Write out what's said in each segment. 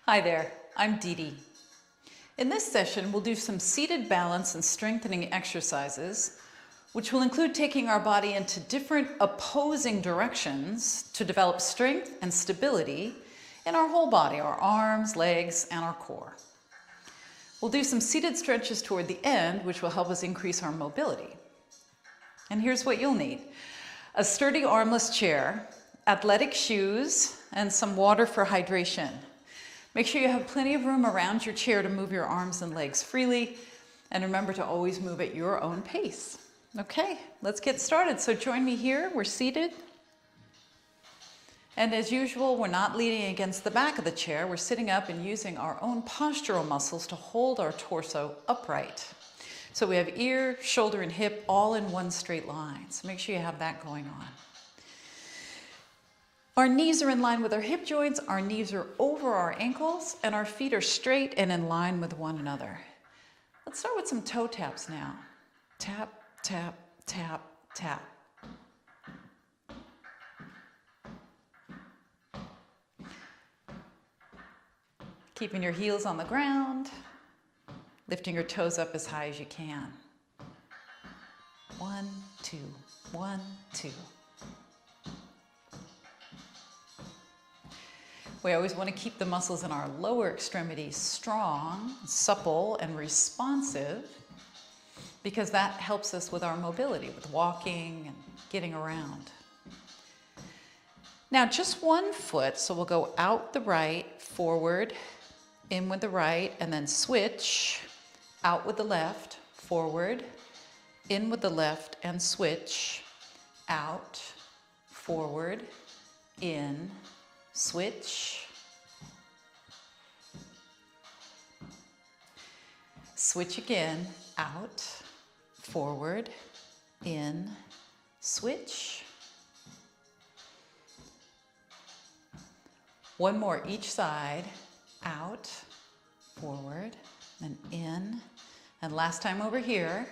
Hi there, I'm DeDe. In this session, we'll do some seated balance and strengthening exercises, which will include taking our body into different opposing directions to develop strength and stability in our whole body, our arms, legs, and our core. We'll do some seated stretches toward the end, which will help us increase our mobility. And here's what you'll need: a sturdy armless chair, athletic shoes, and some water for hydration. Make sure you have plenty of room around your chair to move your arms and legs freely, and remember to always move at your own pace. Okay, let's get started. So join me here, we're seated. And as usual, we're not leaning against the back of the chair, we're sitting up and using our own postural muscles to hold our torso upright. So we have ear, shoulder, and hip all in one straight line. So make sure you have that going on. Our knees are in line with our hip joints, our knees are over our ankles, and our feet are straight and in line with one another. Let's start with some toe taps now. Tap, tap, tap, tap. Keeping your heels on the ground, lifting your toes up as high as you can. 1, 2, 1, 2. We always want to keep the muscles in our lower extremities strong, supple, and responsive, because that helps us with our mobility, with walking and getting around. Now just one foot, so we'll go out the right, forward, in with the right, and then switch, out with the left, forward, in with the left, and switch, out, forward, in, switch, switch again, out, forward, in, switch. One more each side, out, forward, then in, and last time over here.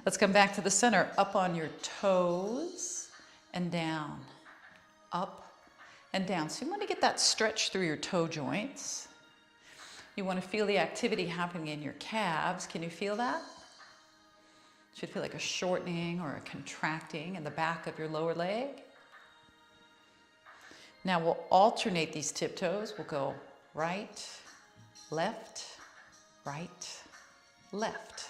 Let's come back to the center, up on your toes, and down, up and down. So you want to get that stretch through your toe joints. You want to feel the activity happening in your calves. Can you feel that? It should feel like a shortening or a contracting in the back of your lower leg. Now we'll alternate these tiptoes. We'll go right, left, right, left.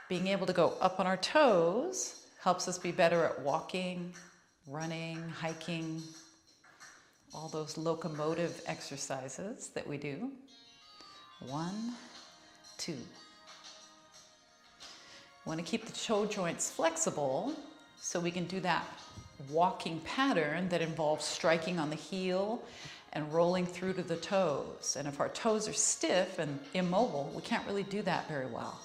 Being able to go up on our toes helps us be better at walking, running, hiking, all those locomotive exercises that we do. 1, 2. We want to keep the toe joints flexible so we can do that walking pattern that involves striking on the heel and rolling through to the toes. And if our toes are stiff and immobile, we can't really do that very well.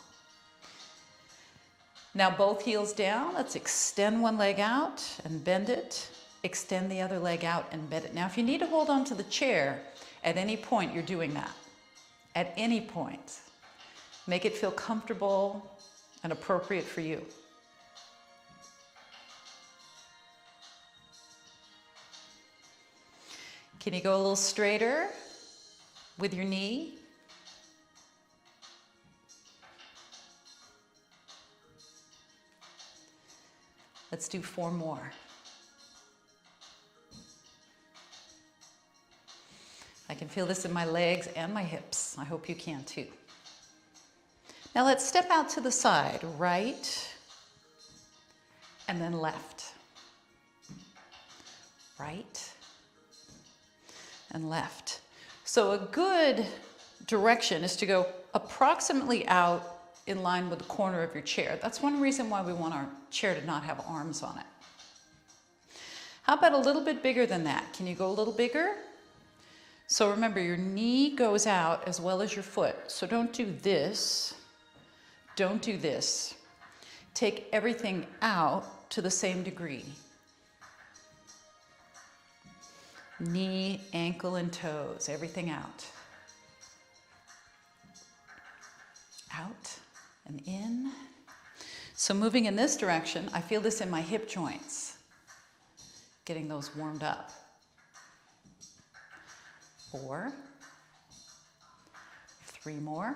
Now both heels down, let's extend one leg out and bend it. Extend the other leg out and bend it. Now if you need to hold on to the chair, at any point you're doing that. At any point. Make it feel comfortable and appropriate for you. Can you go a little straighter with your knee? Let's do 4 more. I can feel this in my legs and my hips. I hope you can too. Now let's step out to the side, right, and then left. Right and left. So a good direction is to go approximately out in line with the corner of your chair. That's one reason why we want our chair to not have arms on it. How about a little bit bigger than that? Can you go a little bigger? So remember, your knee goes out as well as your foot. So don't do this. Don't do this. Take everything out to the same degree. Knee, ankle, and toes, everything out. Out and in. So moving in this direction, I feel this in my hip joints, getting those warmed up. 4, 3 more,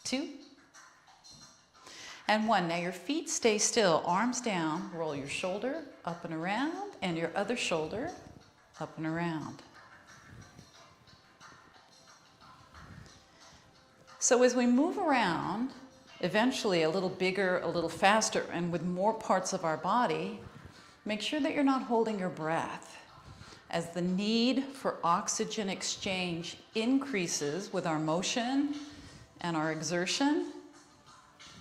2, and 1. Now your feet stay still, arms down, roll your shoulder up and around, and your other shoulder up and around. So as we move around, eventually a little bigger, a little faster, and with more parts of our body, make sure that you're not holding your breath. As the need for oxygen exchange increases with our motion and our exertion,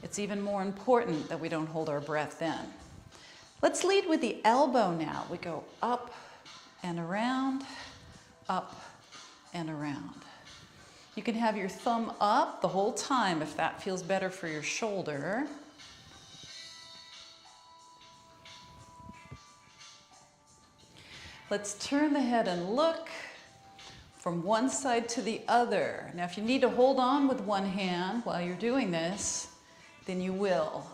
it's even more important that we don't hold our breath then. Let's lead with the elbow now. We go up and around, up and around. You can have your thumb up the whole time if that feels better for your shoulder. Let's turn the head and look from one side to the other. Now, if you need to hold on with one hand while you're doing this, then you will.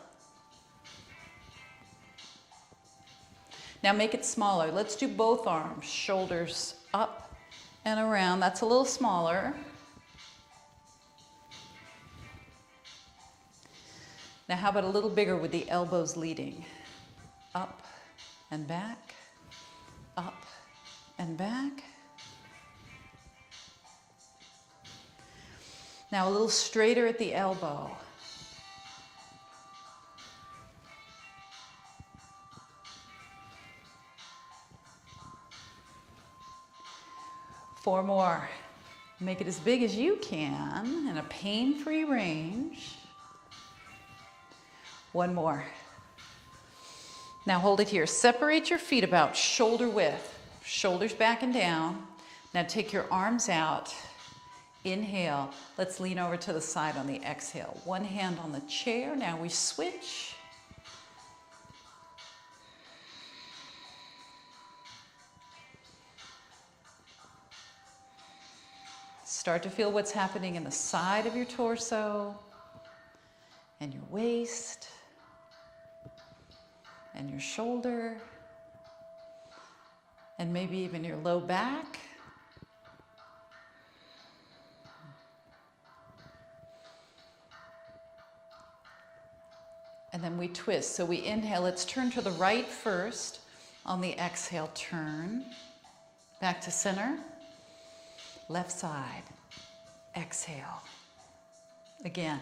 Now make it smaller. Let's do both arms, shoulders up and around. That's a little smaller. Now how about a little bigger with the elbows leading? Up and back, up and back. Now a little straighter at the elbow. Four more. Make it as big as you can in a pain-free range. One more. Now hold it here. Separate your feet about shoulder width. Shoulders back and down. Now take your arms out. Inhale. Let's lean over to the side on the exhale. One hand on the chair. Now we switch. Start to feel what's happening in the side of your torso and your waist and your shoulder and maybe even your low back. And then we twist. So we inhale. Let's turn to the right first. On the exhale, turn back to center. Left side, exhale, again.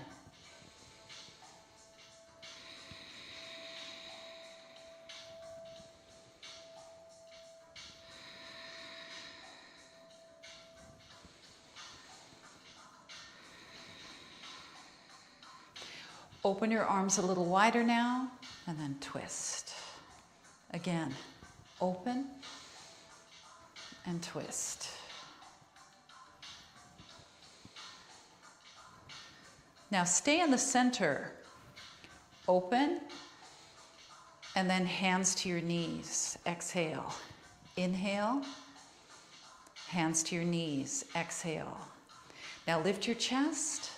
Open your arms a little wider now, and then twist. Again, open and twist. Now stay in the center, open, and then hands to your knees, exhale. Inhale, hands to your knees, exhale. Now lift your chest,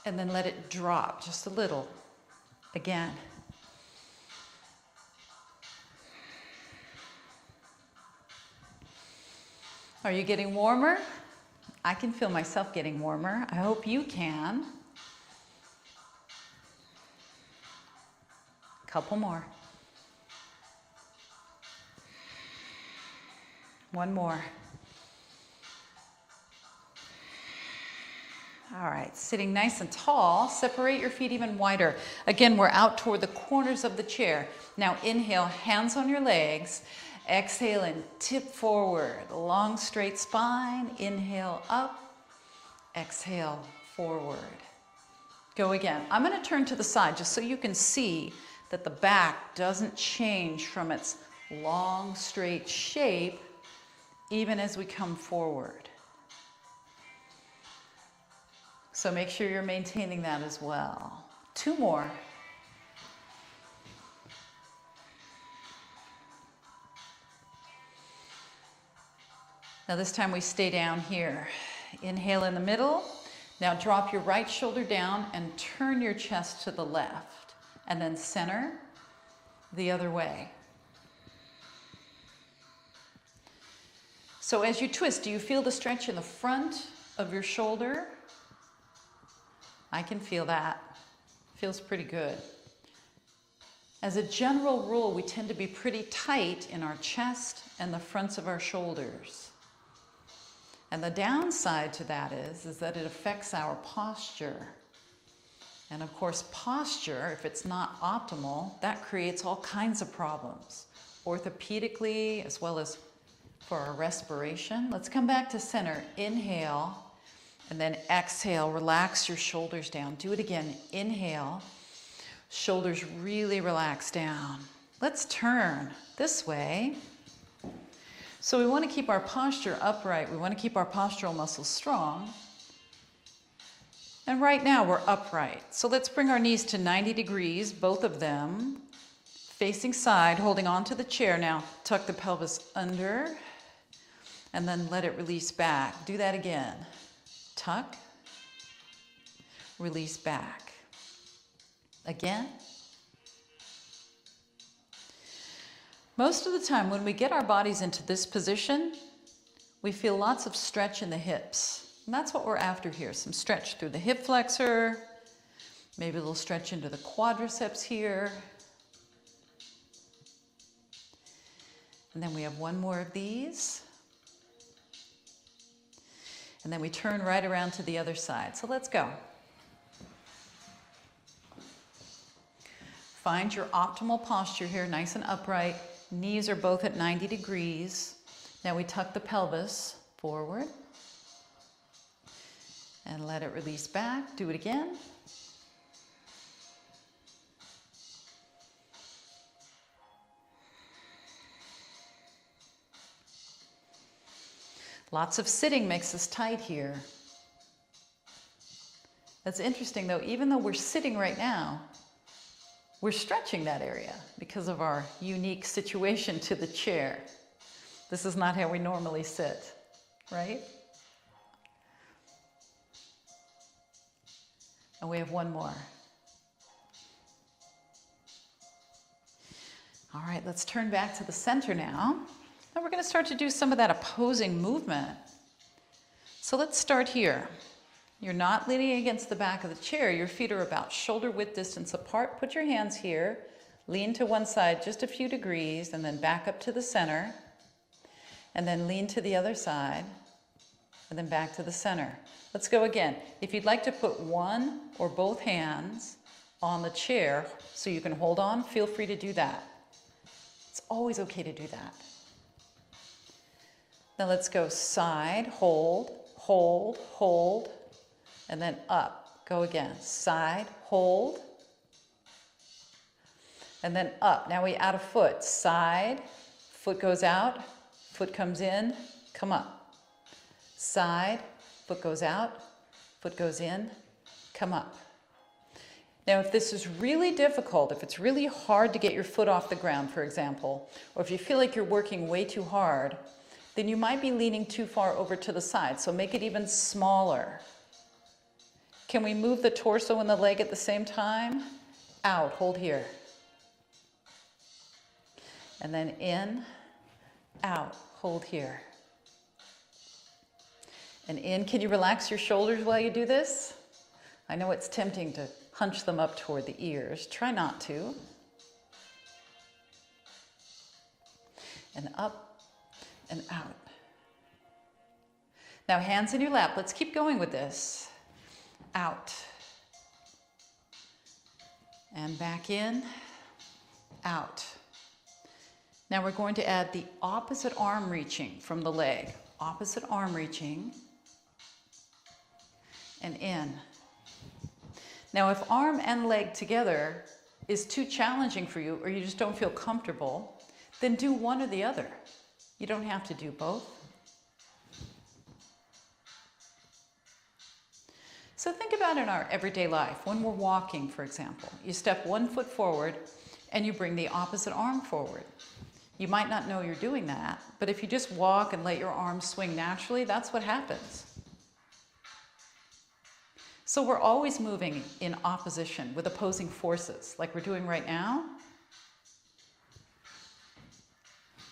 and then let it drop just a little, again. Are you getting warmer? I can feel myself getting warmer. I hope you can. Couple more. One more. All right, sitting nice and tall, separate your feet even wider. Again, we're out toward the corners of the chair. Now inhale, hands on your legs. Exhale and tip forward. Long straight spine. Inhale up. Exhale forward. Go again. I'm going to turn to the side just so you can see that the back doesn't change from its long, straight shape even as we come forward. So make sure you're maintaining that as well. Two more. Now this time we stay down here. Inhale in the middle. Now drop your right shoulder down and turn your chest to the left, and then center the other way. So as you twist, do you feel the stretch in the front of your shoulder? I can feel that. Feels pretty good. As a general rule, we tend to be pretty tight in our chest and the fronts of our shoulders. And the downside to that is that it affects our posture. And of course, posture, if it's not optimal, that creates all kinds of problems, orthopedically as well as for our respiration. Let's come back to center. Inhale, and then exhale. Relax your shoulders down. Do it again. Inhale. Shoulders really relax down. Let's turn this way. So we want to keep our posture upright. We want to keep our postural muscles strong. And right now we're upright. So let's bring our knees to 90 degrees, both of them, facing side, holding onto the chair. Now tuck the pelvis under and then let it release back. Do that again. Tuck, release back. Again. Most of the time when we get our bodies into this position, we feel lots of stretch in the hips. And that's what we're after here. Some stretch through the hip flexor, maybe a little stretch into the quadriceps here. And then we have one more of these. And then we turn right around to the other side. So let's go. Find your optimal posture here, nice and upright. Knees are both at 90 degrees. Now we tuck the pelvis forward and let it release back. Do it again. Lots of sitting makes us tight here. That's interesting though, even though we're sitting right now, we're stretching that area because of our unique situation to the chair. This is not how we normally sit, right? And we have one more. All right, let's turn back to the center now. Now we're going to start to do some of that opposing movement. So let's start here. You're not leaning against the back of the chair. Your feet are about shoulder width distance apart. Put your hands here. Lean to one side just a few degrees and then back up to the center. And then lean to the other side and then back to the center. Let's go again. If you'd like to put one or both hands on the chair so you can hold on, feel free to do that. It's always okay to do that. Now let's go side, hold, hold, hold, and then up. Go again. Side, hold, and then up. Now we add a foot. Side, foot goes out, foot comes in, come up. Side, foot goes out, foot goes in, come up. Now if this is really difficult, if it's really hard to get your foot off the ground, for example, or if you feel like you're working way too hard, then you might be leaning too far over to the side, so make it even smaller. Can we move the torso and the leg at the same time? Out, hold here. And then in, out, hold here. And in, can you relax your shoulders while you do this? I know it's tempting to hunch them up toward the ears. Try not to. And up and out. Now hands in your lap. Let's keep going with this. Out. And back in, out. Now we're going to add the opposite arm reaching from the leg. Opposite arm reaching. And in. Now if arm and leg together is too challenging for you, or you just don't feel comfortable, then do one or the other. You don't have to do both. So think about in our everyday life, when we're walking, for example, you step one foot forward and you bring the opposite arm forward. You might not know you're doing that, but if you just walk and let your arms swing naturally, that's what happens. So we're always moving in opposition with opposing forces, like we're doing right now.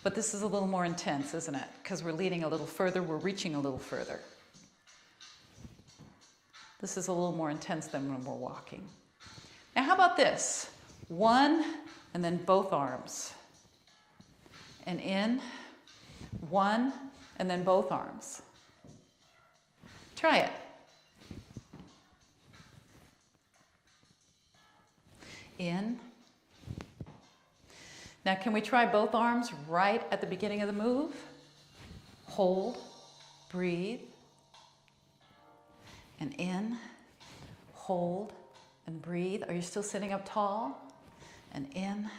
But this is a little more intense, isn't it? Because we're leaning a little further, we're reaching a little further. This is a little more intense than when we're walking. Now how about this? One, and then both arms. And in, one, and then both arms. Try it. In. Now can we try both arms right at the beginning of the move? Hold, breathe, and in, hold, and breathe. Are you still sitting up tall? And in.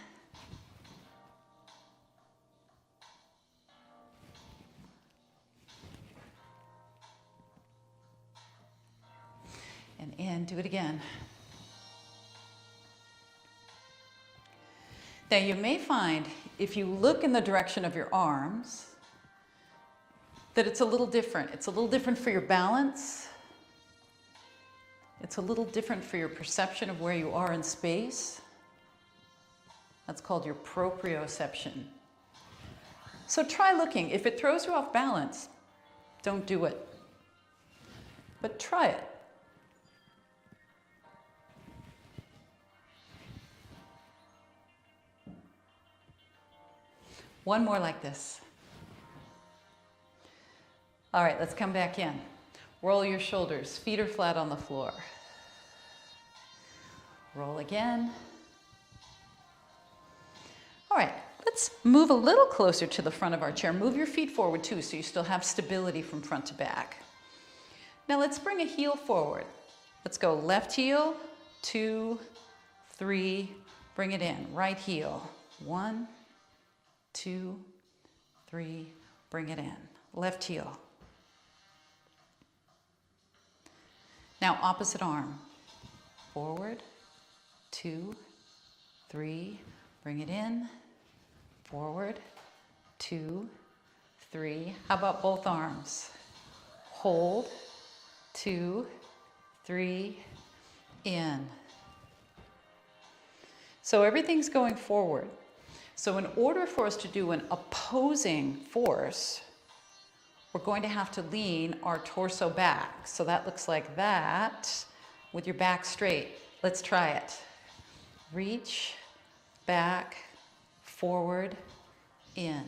And in, do it again. Now you may find, if you look in the direction of your arms, that it's a little different. It's a little different for your balance. It's a little different for your perception of where you are in space. That's called your proprioception. So try looking. If it throws you off balance, don't do it. But try it. One more like this. All right, let's come back in. Roll your shoulders, feet are flat on the floor. Roll again. All right, let's move a little closer to the front of our chair. Move your feet forward too, so you still have stability from front to back. Now let's bring a heel forward. Let's go left heel, 2, 3, bring it in. Right heel, 1, 2, 3, bring it in. Left heel. Now opposite arm. Forward, 2, 3, bring it in. Forward, 2, 3. How about both arms? Hold, 2, 3, in. So everything's going forward. So in order for us to do an opposing force, we're going to have to lean our torso back. So that looks like that with your back straight. Let's try it. Reach, back, forward, in.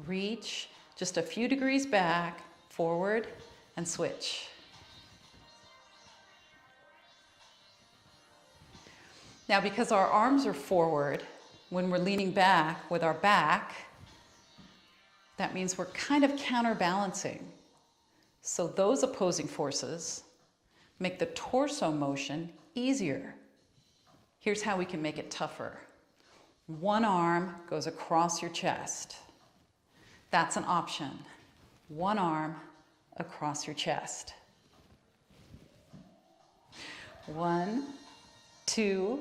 Reach, just a few degrees back, forward, and switch. Now because our arms are forward, when we're leaning back with our back, that means we're kind of counterbalancing. So those opposing forces make the torso motion easier. Here's how we can make it tougher. One arm goes across your chest. That's an option. One arm across your chest. 1, 2,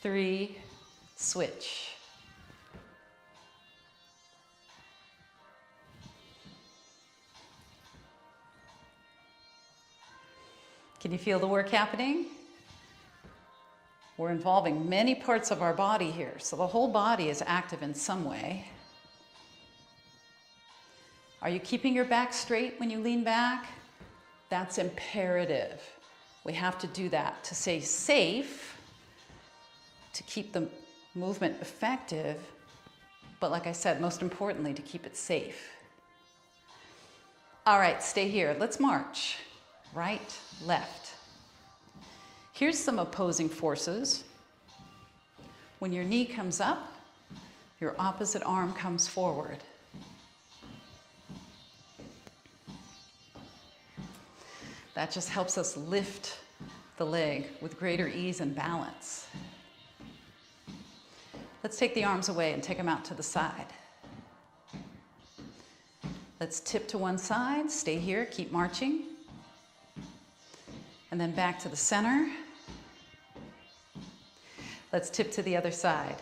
3, switch. Can you feel the work happening? We're involving many parts of our body here, so the whole body is active in some way. Are you keeping your back straight when you lean back? That's imperative. We have to do that to stay safe, to keep the movement effective, but like I said, most importantly, to keep it safe. All right, stay here. Let's march. Right, left. Here's some opposing forces. When your knee comes up, your opposite arm comes forward. That just helps us lift the leg with greater ease and balance. Let's take the arms away and take them out to the side. Let's tip to one side, stay here, keep marching. And then back to the center. Let's tip to the other side.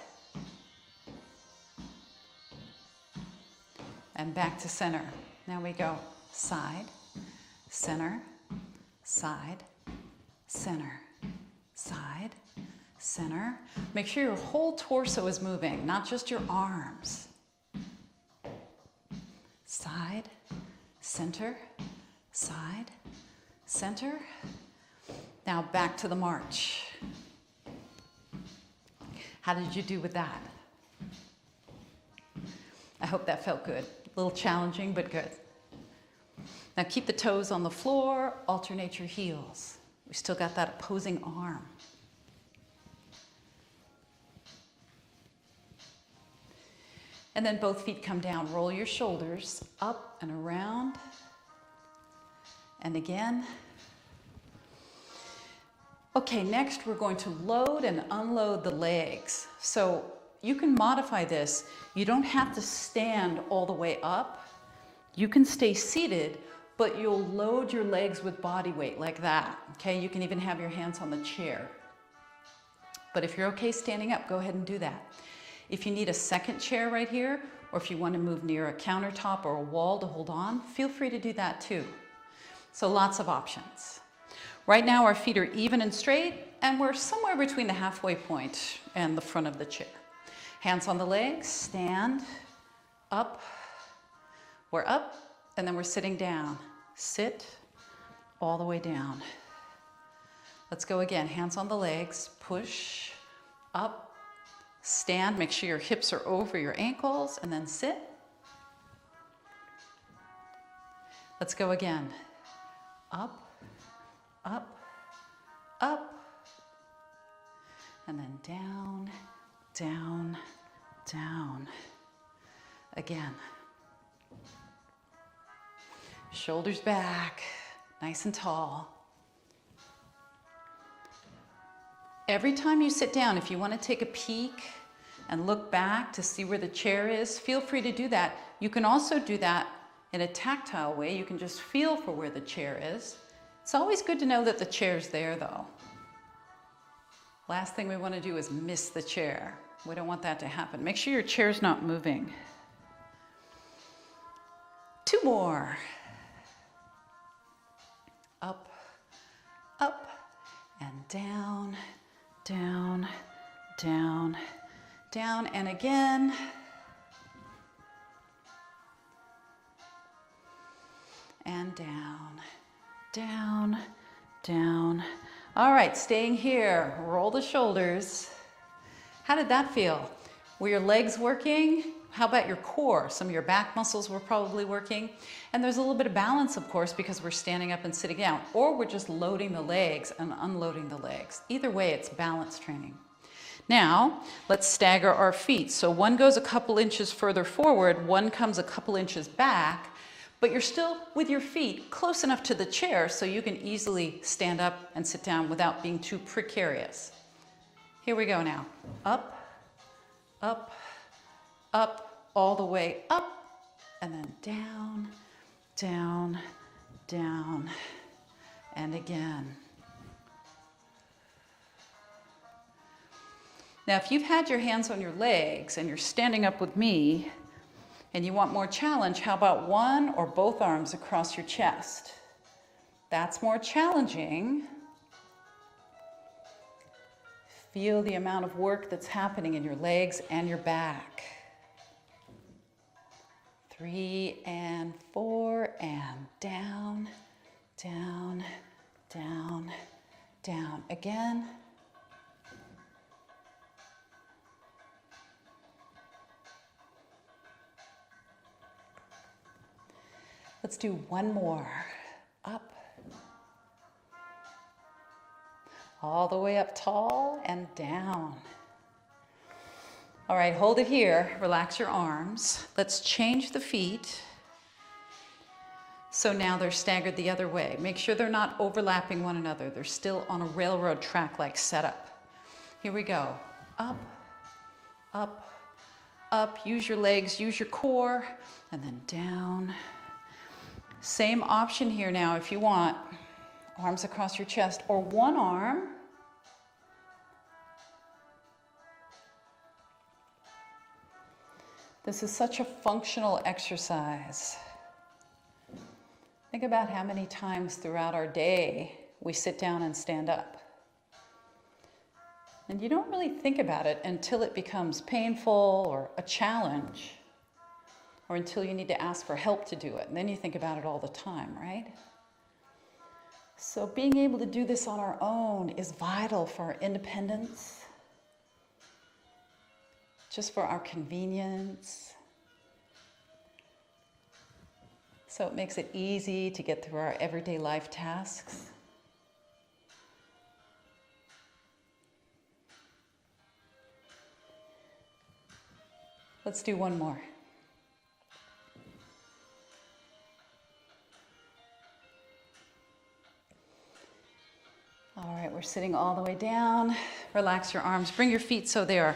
And back to center. Now we go side, center, side, center, side, center. Make sure your whole torso is moving, not just your arms. Side, center, side, center. Now back to the march. How did you do with that? I hope that felt good. A little challenging, but good. Now keep the toes on the floor, alternate your heels. We still got that opposing arm. And then both feet come down. Roll your shoulders up and around. And again. Okay, next we're going to load and unload the legs. So you can modify this. You don't have to stand all the way up. You can stay seated, but you'll load your legs with body weight like that. Okay, you can even have your hands on the chair. But if you're okay standing up, go ahead and do that. If you need a second chair right here, or if you want to move near a countertop or a wall to hold on, feel free to do that too. So lots of options. Right now our feet are even and straight, and we're somewhere between the halfway point and the front of the chair. Hands on the legs, stand, up, we're up, and then we're sitting down. Sit, all the way down. Let's go again, hands on the legs, push, up, stand, make sure your hips are over your ankles, and then sit. Let's go again, up, up, up, and then down, down, down. Again. Shoulders back, nice and tall. Every time you sit down, if you want to take a peek and look back to see where the chair is, feel free to do that. You can also do that in a tactile way. You can just feel for where the chair is. It's always good to know that the chair's there though. Last thing we want to do is miss the chair. We don't want that to happen. Make sure your chair's not moving. 2 more. Up, up, and down, down, down, down, and again. And down, down, down. All right, staying here. Roll the shoulders. How did that feel? Were your legs working? How about your core? Some of your back muscles were probably working. And there's a little bit of balance, of course, because we're standing up and sitting down, or we're just loading the legs and unloading the legs. Either way, it's balance training. Now, let's stagger our feet. So one goes a couple inches further forward, one comes a couple inches back, but you're still with your feet close enough to the chair so you can easily stand up and sit down without being too precarious. Here we go now. Up, up, up, all the way up, and then down, down, down, and again. Now, if you've had your hands on your legs and you're standing up with me and you want more challenge, how about one or both arms across your chest? That's more challenging. Feel the amount of work that's happening in your legs and your back. 3 and 4 and down, down, down, down. Again. Let's do one more. Up. All the way up tall and down. All right, hold it here. Relax your arms. Let's change the feet. So now they're staggered the other way. Make sure they're not overlapping one another. They're still on a railroad track-like setup. Here we go. Up, up, up. Use your legs, use your core, and then down. Same option here now if you want. Arms across your chest or one arm. This is such a functional exercise. Think about how many times throughout our day we sit down and stand up. And you don't really think about it until it becomes painful or a challenge, or until you need to ask for help to do it. And then you think about it all the time, right? So being able to do this on our own is vital for our independence, just for our convenience. So it makes it easy to get through our everyday life tasks. Let's do one more. All right, we're sitting all the way down. Relax your arms. Bring your feet so they are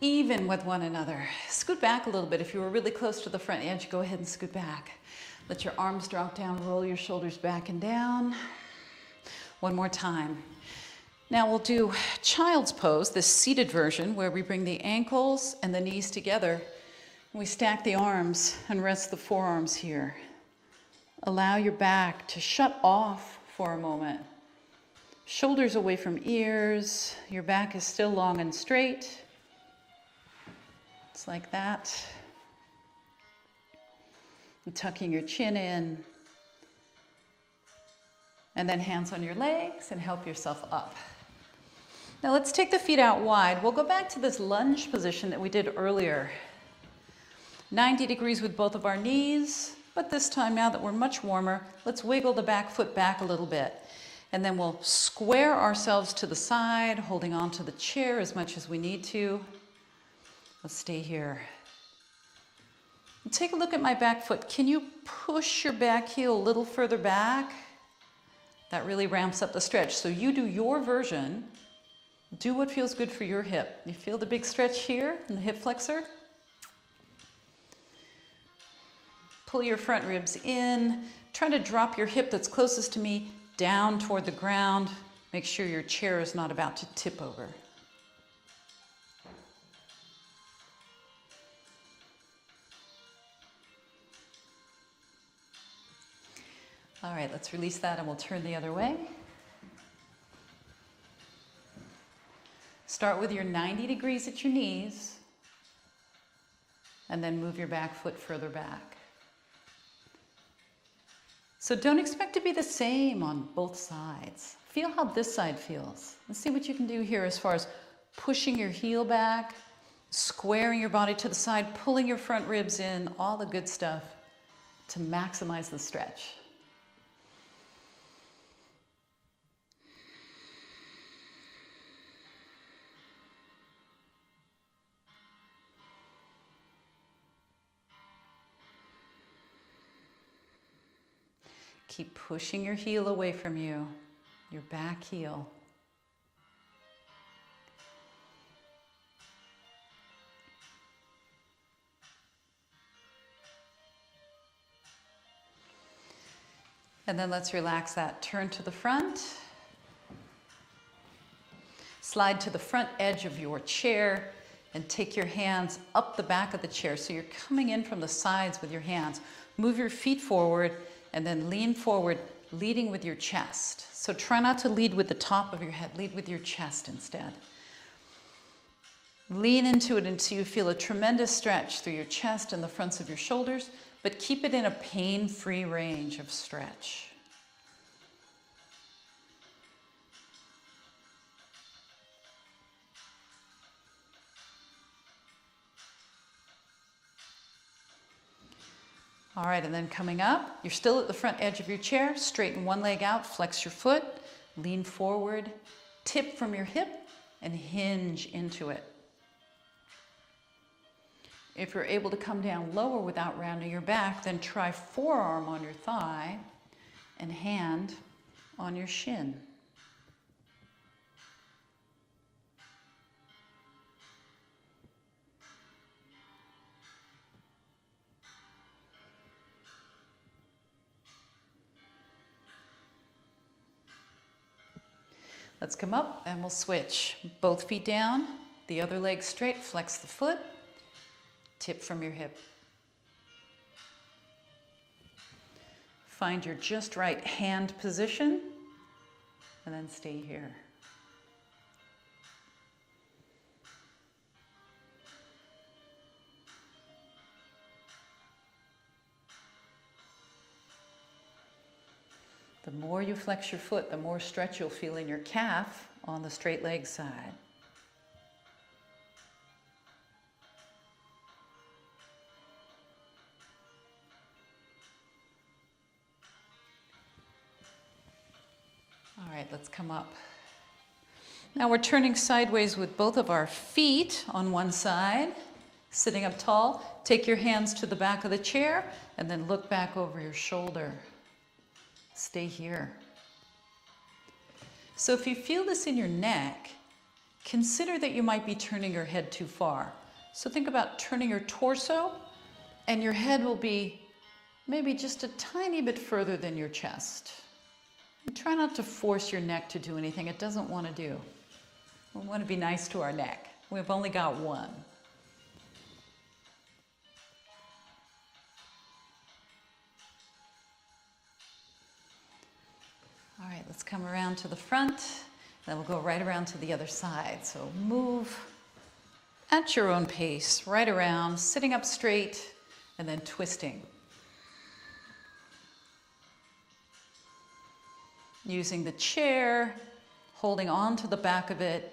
even with one another. Scoot back a little bit. If you were really close to the front edge, go ahead and scoot back. Let your arms drop down. Roll your shoulders back and down. One more time. Now we'll do child's pose, this seated version, where we bring the ankles and the knees together. We stack the arms and rest the forearms here. Allow your back to shut off for a moment. Shoulders away from ears. Your back is still long and straight. It's like that. And tucking your chin in. And then hands on your legs and help yourself up. Now let's take the feet out wide. We'll go back to this lunge position that we did earlier. 90 degrees with both of our knees, but this time, now that we're much warmer, let's wiggle the back foot back a little bit. And then we'll square ourselves to the side, holding on to the chair as much as we need to. Let's stay here. And take a look at my back foot. Can you push your back heel a little further back? That really ramps up the stretch. So you do your version. Do what feels good for your hip. You feel the big stretch here in the hip flexor? Pull your front ribs in. Try to drop your hip that's closest to me down toward the ground. Make sure your chair is not about to tip over. All right, let's release that and we'll turn the other way. Start with your 90 degrees at your knees, and then move your back foot further back. So don't expect to be the same on both sides. Feel how this side feels. Let's see what you can do here as far as pushing your heel back, squaring your body to the side, pulling your front ribs in, all the good stuff to maximize the stretch. Keep pushing your heel away from you, your back heel. And then let's relax that. Turn to the front. Slide to the front edge of your chair and take your hands up the back of the chair. So you're coming in from the sides with your hands. Move your feet forward and then lean forward, leading with your chest. So try not to lead with the top of your head, lead with your chest instead. Lean into it until you feel a tremendous stretch through your chest and the fronts of your shoulders, but keep it in a pain-free range of stretch. All right, and then coming up, you're still at the front edge of your chair. Straighten one leg out, flex your foot, lean forward, tip from your hip, and hinge into it. If you're able to come down lower without rounding your back, then try forearm on your thigh and hand on your shin. Let's come up and we'll switch. Both feet down, the other leg straight, flex the foot, tip from your hip. Find your just right hand position. and then stay here. The more you flex your foot, the more stretch you'll feel in your calf on the straight leg side. All right, let's come up. Now we're turning sideways with both of our feet on one side, sitting up tall. Take your hands to the back of the chair and then look back over your shoulder. Stay here. So if you feel this in your neck, consider that you might be turning your head too far. So think about turning your torso, and your head will be maybe just a tiny bit further than your chest. And try not to force your neck to do anything it doesn't want to do. We want to be nice to our neck. We've only got one. All right, let's come around to the front, then we'll go right around to the other side. So move at your own pace, right around, sitting up straight, and then twisting. Using the chair, holding on to the back of it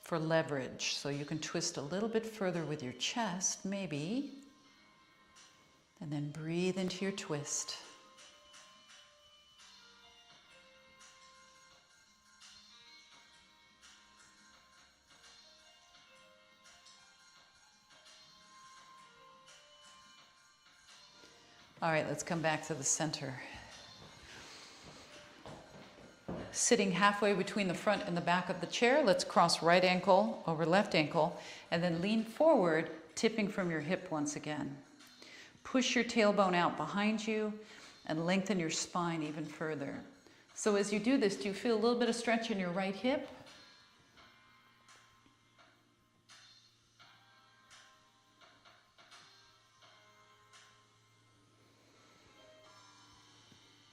for leverage. So you can twist a little bit further with your chest, maybe, and then breathe into your twist. All right, let's come back to the center. Sitting halfway between the front and the back of the chair, let's cross right ankle over left ankle and then lean forward, tipping from your hip once again. Push your tailbone out behind you and lengthen your spine even further. So as you do this, do you feel a little bit of stretch in your right hip?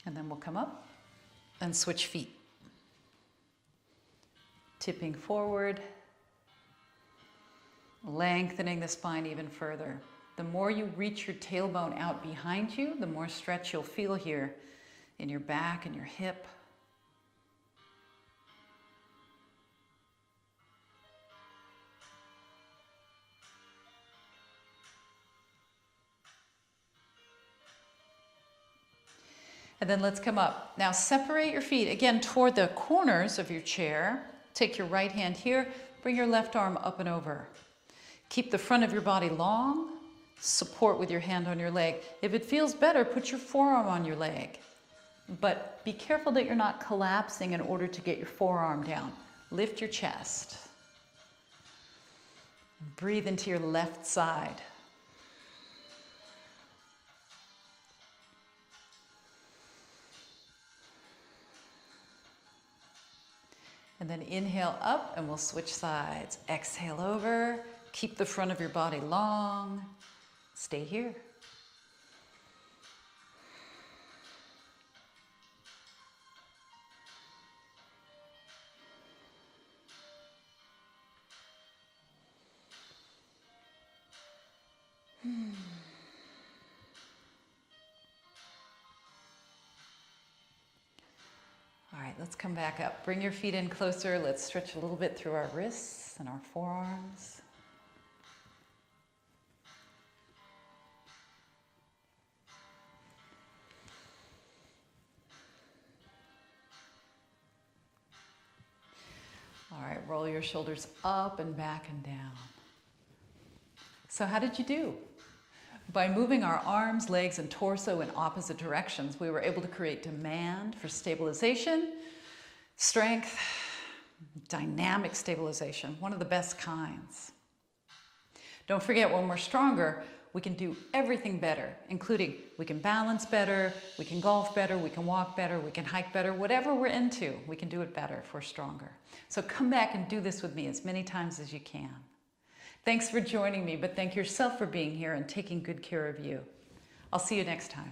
And then we'll come up and switch feet. Tipping forward, lengthening the spine even further. The more you reach your tailbone out behind you, the more stretch you'll feel here in your back and your hip. And then let's come up. Now separate your feet, again, toward the corners of your chair. Take your right hand here, bring your left arm up and over. Keep the front of your body long, support with your hand on your leg. If it feels better, put your forearm on your leg. But be careful that you're not collapsing in order to get your forearm down. Lift your chest. Breathe into your left side. And then inhale up and we'll switch sides. Exhale over, keep the front of your body long. Stay here. All right, let's come back up. Bring your feet in closer. Let's stretch a little bit through our wrists and our forearms. All right, roll your shoulders up and back and down. So how did you do? By moving our arms, legs, and torso in opposite directions, we were able to create demand for stabilization, strength, dynamic stabilization, one of the best kinds. Don't forget, when we're stronger, we can do everything better, including we can balance better, we can golf better, we can walk better, we can hike better, whatever we're into, we can do it better if we're stronger. So come back and do this with me as many times as you can. Thanks for joining me, but thank yourself for being here and taking good care of you. I'll see you next time.